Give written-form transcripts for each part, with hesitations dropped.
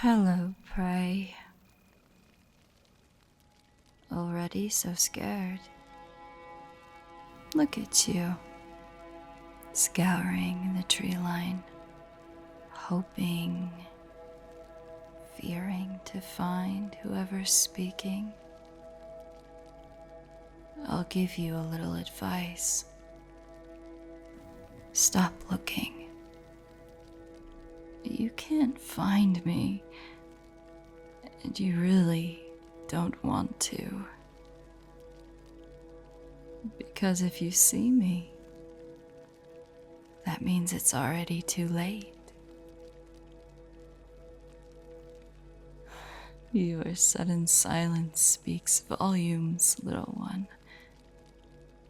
Hello, prey. Already so scared. Look at you, scouring the tree line, hoping, fearing to find whoever's speaking. I'll give you a little advice. Stop looking. You can't find me, and you really don't want to. Because if you see me, that means it's already too late. Your sudden silence speaks volumes, little one.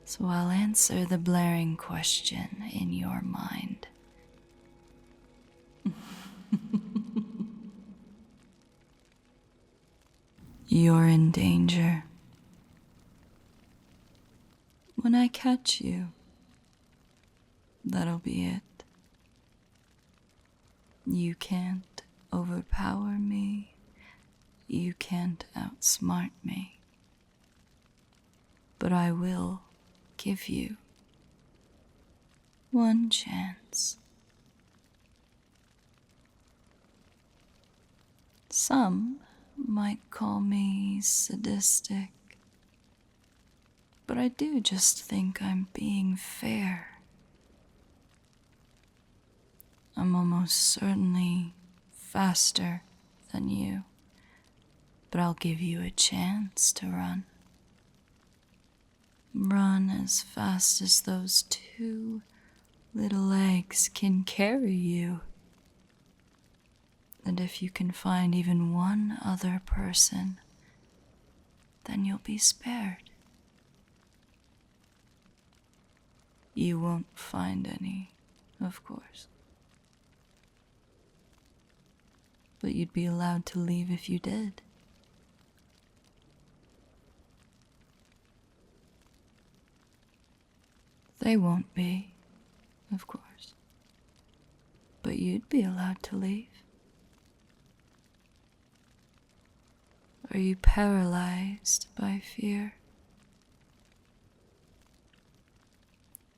So I'll answer the blaring question in your mind. You're in danger. When I catch you, that'll be it. You can't overpower me. You can't outsmart me. But I will give you one chance. Some might call me sadistic, but I do just think I'm being fair. I'm almost certainly faster than you, but I'll give you a chance to run. Run as fast as those 2 little legs can carry you. And if you can find even one other person, then you'll be spared. You won't find any, of course. But you'd be allowed to leave if you did. They won't be, of course. But you'd be allowed to leave. Are you paralyzed by fear?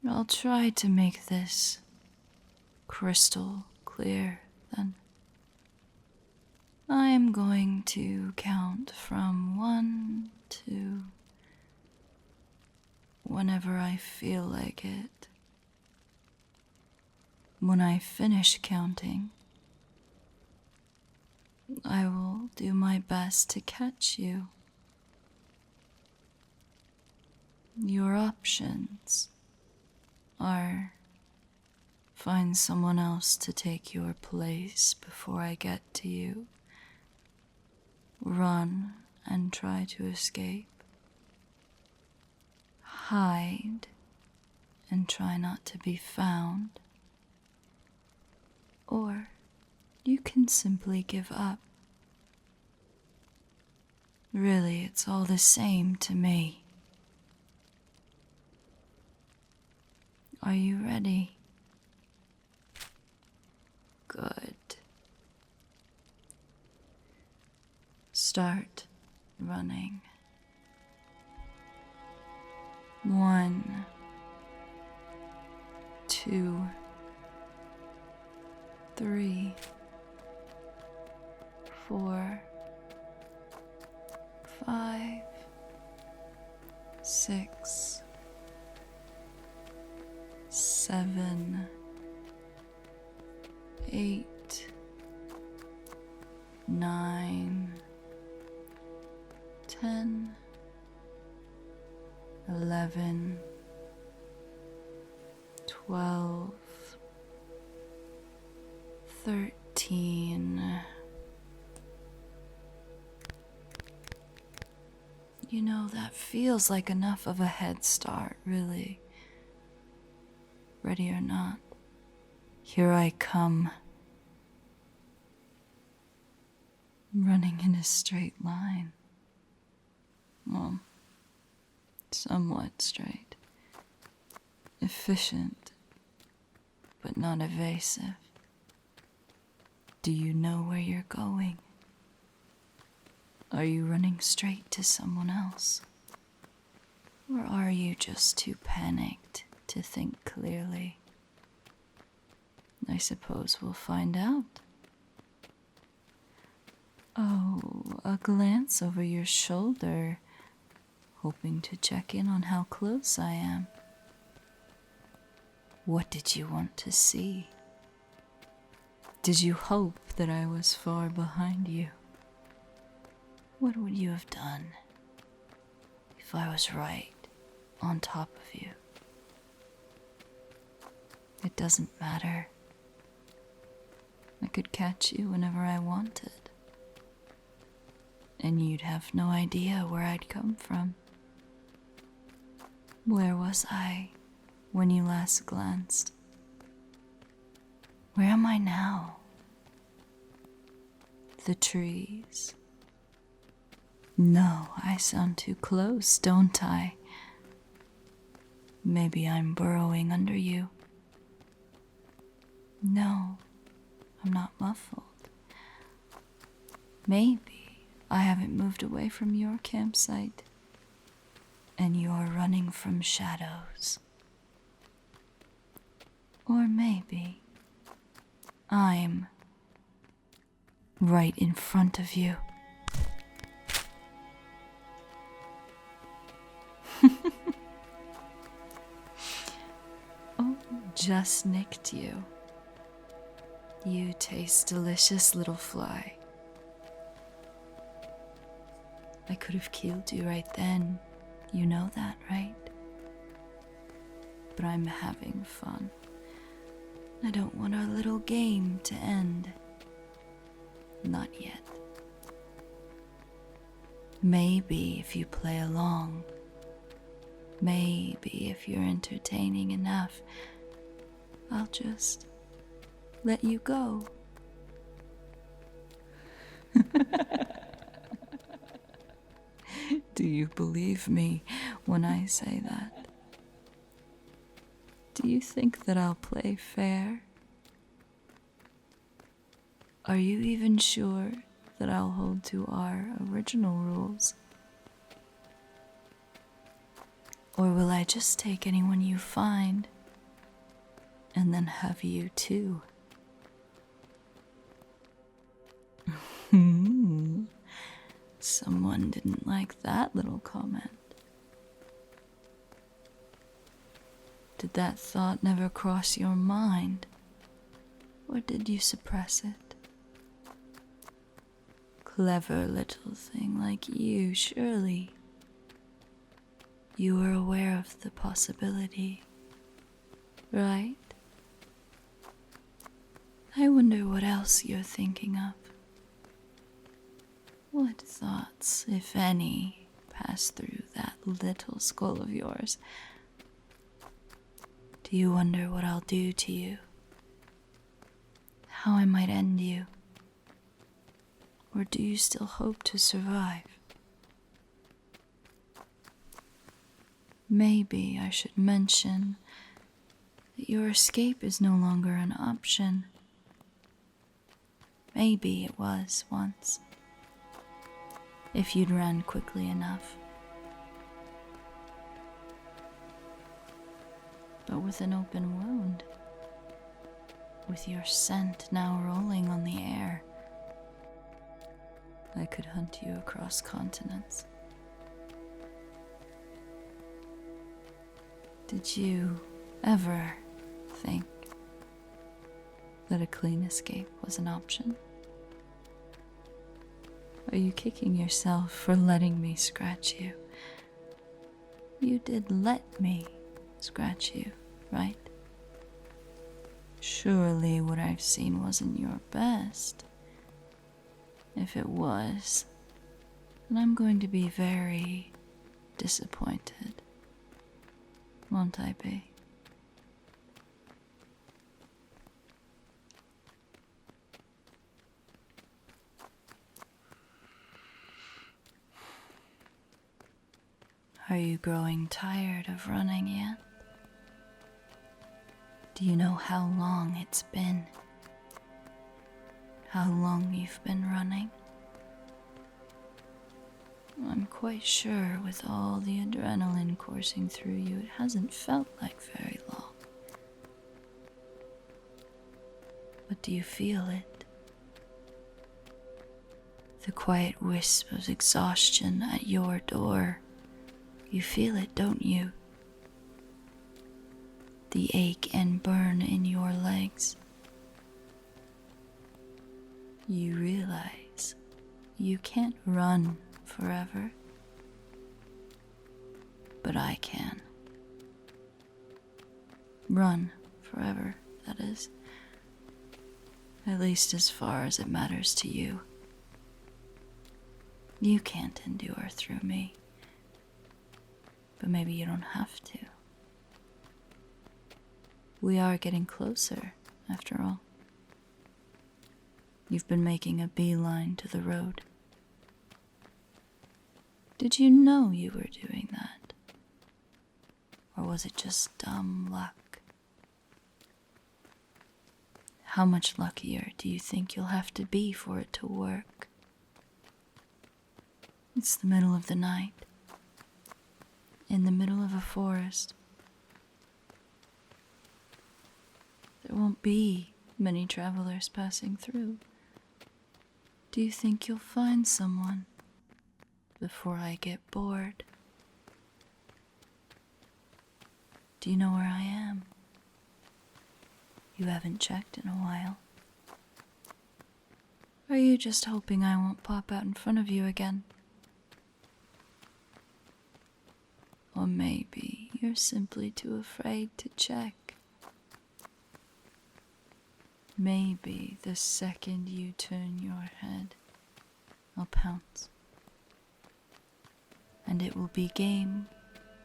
I'll try to make this crystal clear, then. I am going to count from 1 to whenever I feel like it. When I finish counting, I will do my best to catch you. Your options are find someone else to take your place before I get to you, run and try to escape, hide and try not to be found, or you can simply give up. Really, it's all the same to me. Are you ready? Good. Start running. 1, 2, 3, 4, 5, 6, 7, 8, 9, 10, 11, 12, 13. You know, that feels like enough of a head start, really. Ready or not, here I come. Running in a straight line. Well, somewhat straight. Efficient, but not evasive. Do you know where you're going? Are you running straight to someone else? Or are you just too panicked to think clearly? I suppose we'll find out. Oh, a glance over your shoulder, hoping to check in on how close I am. What did you want to see? Did you hope that I was far behind you? What would you have done if I was right on top of you? It doesn't matter. I could catch you whenever I wanted, and you'd have no idea where I'd come from. Where was I when you last glanced? Where am I now? The trees. No, I sound too close, don't I? Maybe I'm burrowing under you. No, I'm not muffled. Maybe I haven't moved away from your campsite, and you're running from shadows. Or maybe I'm right in front of you. Oh, just nicked you. You taste delicious, little fly. I could have killed you right then. You know that, right? But I'm having fun. I don't want our little game to end. Not yet. Maybe if you play along, maybe if you're entertaining enough, I'll just let you go. Do you believe me when I say that? Do you think that I'll play fair? Are you even sure that I'll hold to our original rules? Or will I just take anyone you find and then have you too? Someone didn't like that little comment. Did that thought never cross your mind? Or did you suppress it? Clever little thing like you, surely. You were aware of the possibility, right? I wonder what else you're thinking of. What thoughts, if any, pass through that little skull of yours? Do you wonder what I'll do to you? How I might end you? Or do you still hope to survive? Maybe I should mention that your escape is no longer an option. Maybe it was once, if you'd run quickly enough. But with an open wound, with your scent now rolling on the air, I could hunt you across continents. Did you ever think that a clean escape was an option? Are you kicking yourself for letting me scratch you? You did let me scratch you, right? Surely what I've seen wasn't your best. If it was, then I'm going to be very disappointed, won't I be? Are you growing tired of running yet? Do you know how long it's been? how long you've been running. I'm quite sure with all the adrenaline coursing through you, it hasn't felt like very long. But do you feel it? The quiet wisp of exhaustion at your door. You feel it, don't you? The ache and burn in your legs. You realize you can't run forever, but I can. Run forever, that is. At least as far as it matters to you. You can't endure through me, but maybe you don't have to. We are getting closer, after all. You've been making a beeline to the road. Did you know you were doing that? Or was it just dumb luck? How much luckier do you think you'll have to be for it to work? It's the middle of the night, in the middle of a forest. There won't be many travelers passing through. Do you think you'll find someone before I get bored? Do you know where I am? You haven't checked in a while. Are you just hoping I won't pop out in front of you again? Or maybe you're simply too afraid to check. Maybe the second you turn your head, I'll pounce. And it will be game,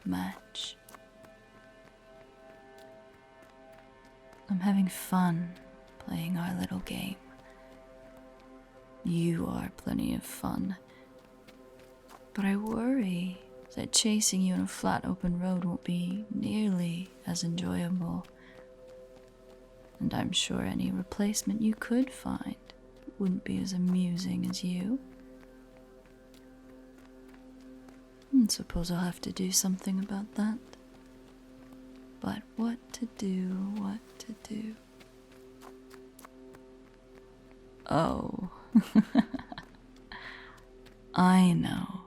match. I'm having fun playing our little game. You are plenty of fun. But I worry that chasing you on a flat open road won't be nearly as enjoyable. And I'm sure any replacement you could find wouldn't be as amusing as you. And suppose I'll have to do something about that. But what to do? Oh, I know.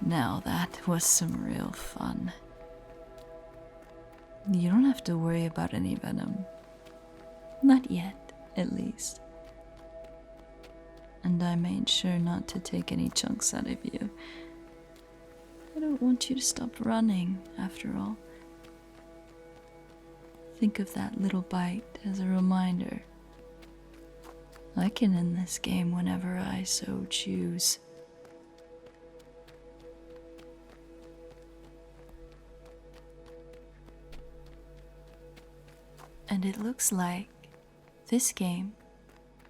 Now that was some real fun. You don't have to worry about any venom. Not yet, at least. And I made sure not to take any chunks out of you. I don't want you to stop running, after all. Think of that little bite as a reminder. I can end this game whenever I so choose. And it looks like this game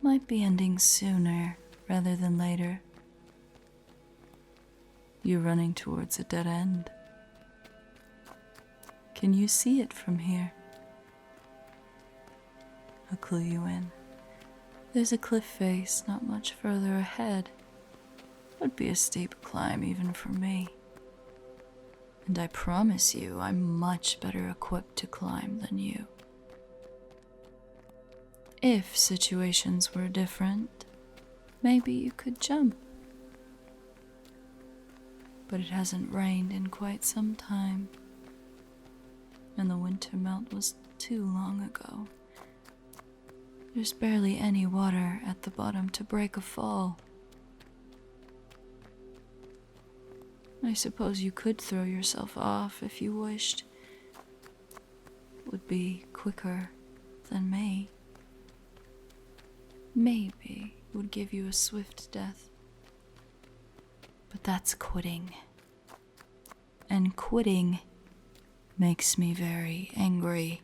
might be ending sooner rather than later. You're running towards a dead end. Can you see it from here? I'll clue you in. There's a cliff face not much further ahead. Would be a steep climb even for me. And I promise you, I'm much better equipped to climb than you. If situations were different, maybe you could jump. But it hasn't rained in quite some time, and the winter melt was too long ago. There's barely any water at the bottom to break a fall. I suppose you could throw yourself off if you wished. It would be quicker than me. Maybe would give you a swift death. But that's quitting. And quitting makes me very angry.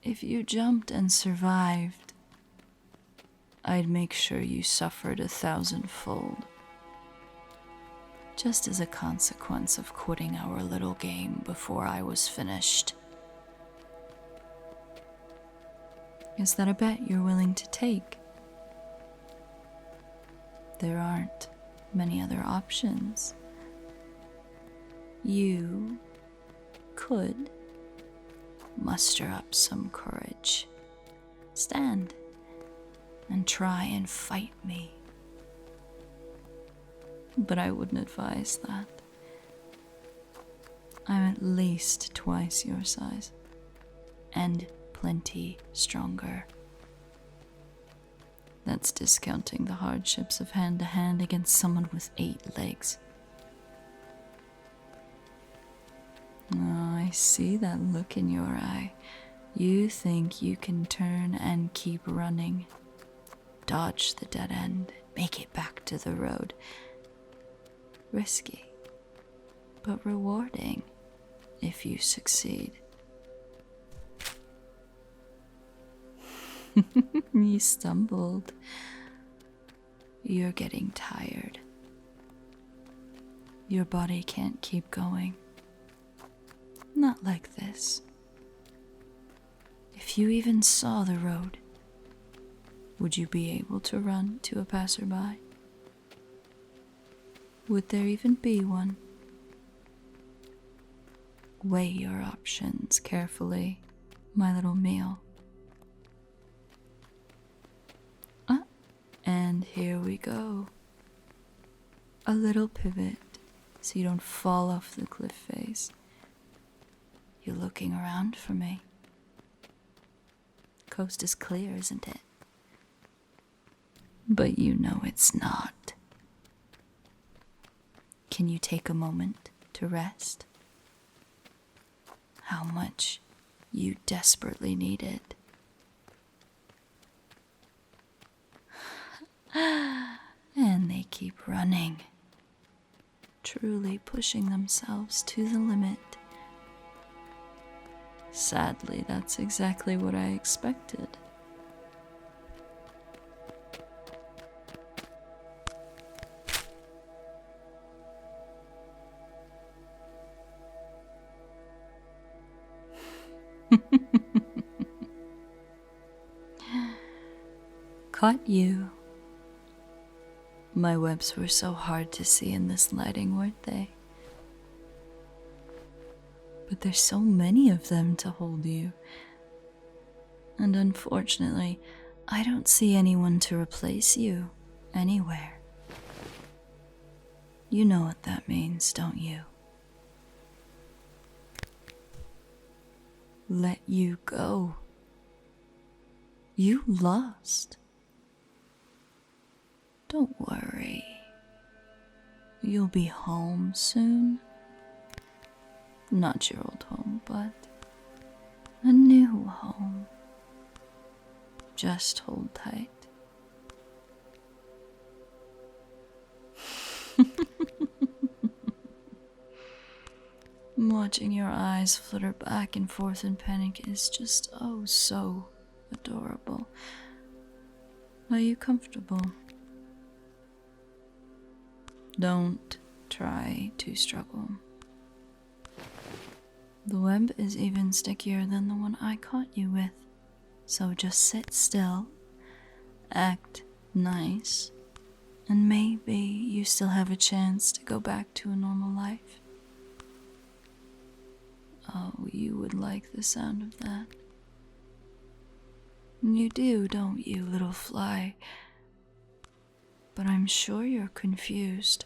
If you jumped and survived, I'd make sure you suffered 1,000-fold. just as a consequence of quitting our little game before I was finished. Is that a bet you're willing to take? There aren't many other options. You could muster up some courage, stand, and try and fight me. But I wouldn't advise that. I'm at least twice your size, and plenty stronger. That's discounting the hardships of hand-to-hand against someone with 8 legs. Oh, I see that look in your eye. You think you can turn and keep running, dodge the dead end, make it back to the road. Risky, but rewarding if you succeed. You stumbled. You're getting tired. Your body can't keep going. Not like this. If you even saw the road, would you be able to run to a passerby? Would there even be one? Weigh your options carefully, my little meal. And here we go. A little pivot so you don't fall off the cliff face. You're looking around for me. Coast is clear, isn't it? But you know it's not. Can you take a moment to rest? How much you desperately need it. And they keep running, truly pushing themselves to the limit. Sadly, that's exactly what I expected. Caught you. My webs were so hard to see in this lighting, weren't they? But there's so many of them to hold you. And unfortunately, I don't see anyone to replace you anywhere. You know what that means, don't you? Let you go. You lost. Don't worry. You'll be home soon. Not your old home, but a new home. Just hold tight. Watching your eyes flutter back and forth in panic is just oh so adorable. Are you comfortable? Don't try to struggle. The web is even stickier than the one I caught you with, so just sit still, act nice, and maybe you still have a chance to go back to a normal life. Oh, you would like the sound of that. You do, don't you, little fly? But I'm sure you're confused.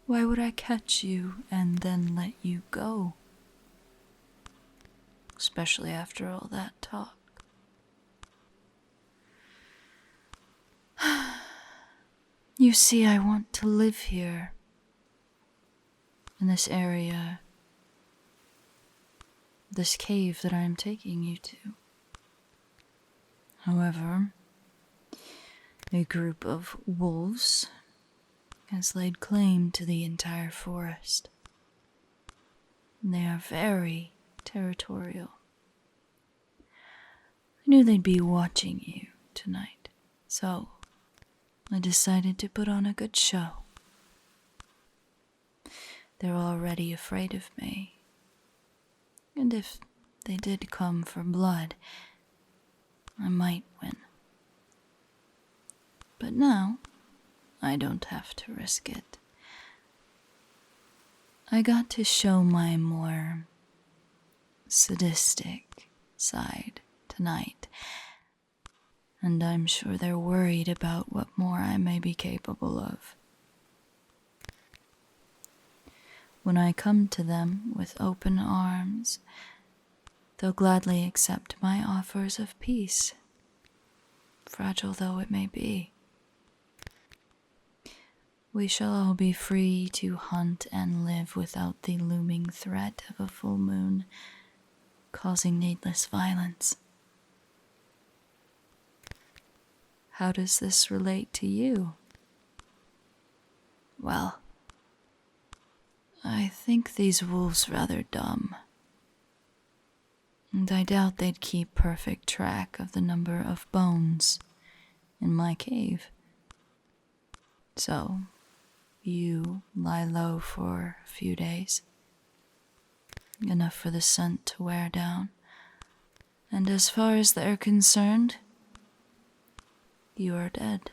Why would I catch you and then let you go? Especially after all that talk. You see, I want to live here, in this area, this cave that I am taking you to. However, a group of wolves has laid claim to the entire forest. They are very territorial. I knew they'd be watching you tonight, so I decided to put on a good show. they're already afraid of me. And if they did come for blood, I might win. But now, I don't have to risk it. I got to show my more sadistic side tonight, and I'm sure they're worried about what more I may be capable of. When I come to them with open arms, they'll gladly accept my offers of peace, fragile though it may be. We shall all be free to hunt and live without the looming threat of a full moon causing needless violence. How does this relate to you? Well, I think these wolves rather dumb, and I doubt they'd keep perfect track of the number of bones in my cave. So, you lie low for a few days, enough for the scent to wear down, and as far as they're concerned, you are dead.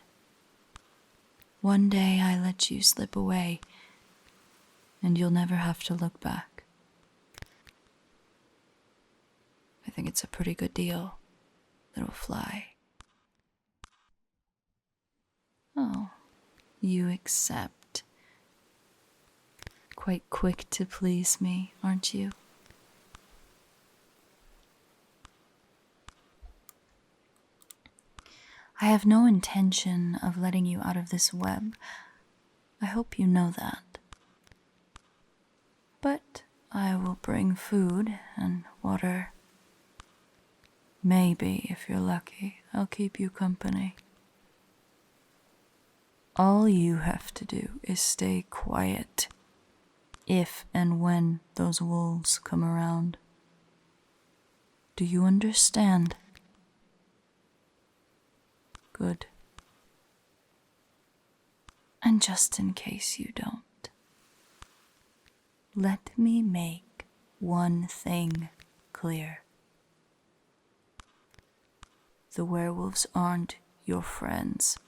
One day I let you slip away, and you'll never have to look back. I think it's a pretty good deal, little fly. Oh, you accept. Quite quick to please me, aren't you? I have no intention of letting you out of this web. I hope you know that. But I will bring food and water. Maybe, if you're lucky, I'll keep you company. All you have to do is stay quiet if and when those wolves come around. Do you understand? Good. And just in case you don't, let me make one thing clear. The werewolves aren't your friends,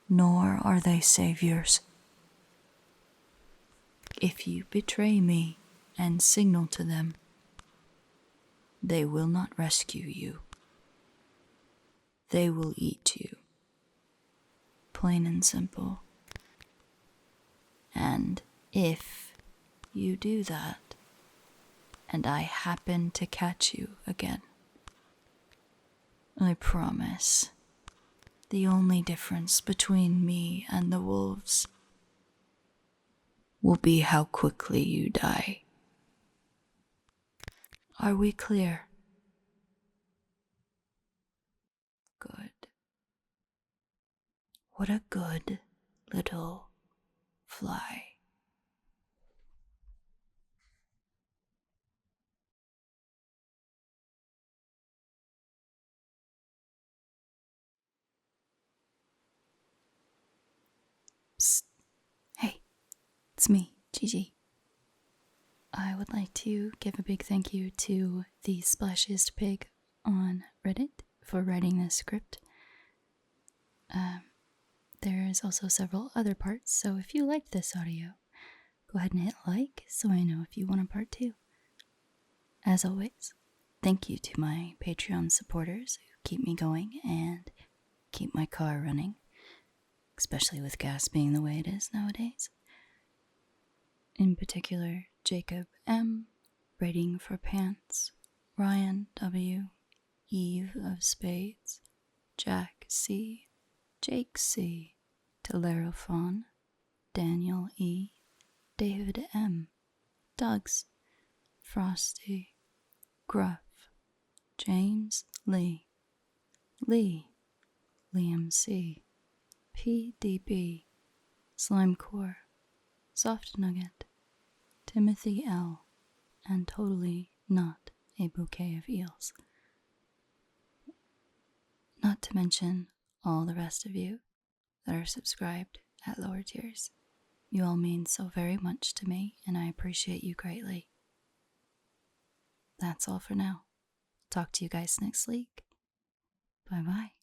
nor are they saviors. If you betray me and signal to them, they will not rescue you. They will eat you. Plain and simple. And if you do that, and I happen to catch you again, I promise, the only difference between me and the wolves will be how quickly you die. Are we clear? Good. What a good little fly. Psst. Hey, it's me, Gigi. I would like to give a big thank you to the SplashiestPig on Reddit for writing this script. There's also several other parts, so if you liked this audio, go ahead and hit like so I know if you want a part 2. As always, thank you to my Patreon supporters who keep me going and keep my car running, especially with gas being the way it is nowadays. In particular, Jacob M., Rating for Pants, Ryan W., Eve of Spades, Jack C., Jake C., Telerophon, Daniel E., David M., Doug's, Frosty, Gruff, James Lee, Liam C., PDB, Slimecore, Soft Nugget, Timothy L., and totally not a bouquet of eels. Not to mention all the rest of you that are subscribed at lower tiers. You all mean so very much to me, and I appreciate you greatly. That's all for now. Talk to you guys next week. Bye bye.